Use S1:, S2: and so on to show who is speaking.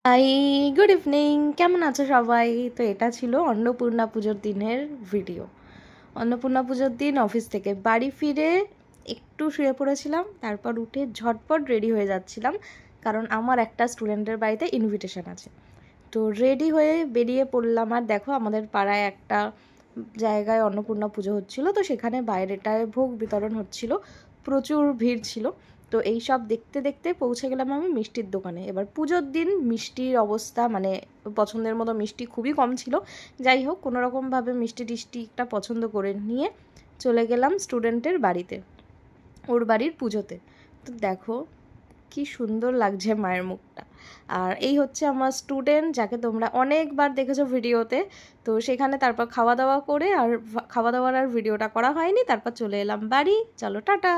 S1: High, good evening. কেমন আছো সবাই? তো এটা ছিল অন্নপূর্ণা পুজোর দিনের ভিডিও। অন্নপূর্ণা পুজোর দিন অফিস থেকে বাড়ি ফিরে একটু শুয়ে পড়েছিলাম, তারপর উঠে ঝটপট রেডি হয়ে যাচ্ছিলাম, কারণ আমার একটা স্টুডেন্টের বাড়িতে ইনভিটেশন আছে। তো রেডি হয়ে বেরিয়ে পড়লাম। আর দেখো, আমাদের পাড়ায় একটা জায়গায় অন্নপূর্ণা পুজো হচ্ছিল, তো সেখানে বাইরেটায় ভোগ বিতরণ হচ্ছিল, প্রচুর ভিড় ছিল। তো এই সব দেখতে দেখতে পৌঁছে গেলাম আমি মিষ্টির দোকানে। এবার পুজোর দিন মিষ্টির অবস্থা মানে পছন্দের মতো মিষ্টি খুবই কম ছিল। যাই হোক, কোনোরকমভাবে মিষ্টি টিষ্টিটা পছন্দ করে নিয়ে চলে গেলাম স্টুডেন্টের বাড়িতে, ওর বাড়ির পুজোতে। তো দেখো কি সুন্দর লাগছে মায়ের মুখটা। আর এই হচ্ছে আমার স্টুডেন্ট, যাকে তোমরা অনেকবার দেখেছো ভিডিওতে। তো সেখানে তারপর খাওয়া দাওয়া করে, আর খাওয়া দাওয়ার আর ভিডিওটা করা হয়নি, তারপর চলে এলাম বাড়ি। চলো টাটা।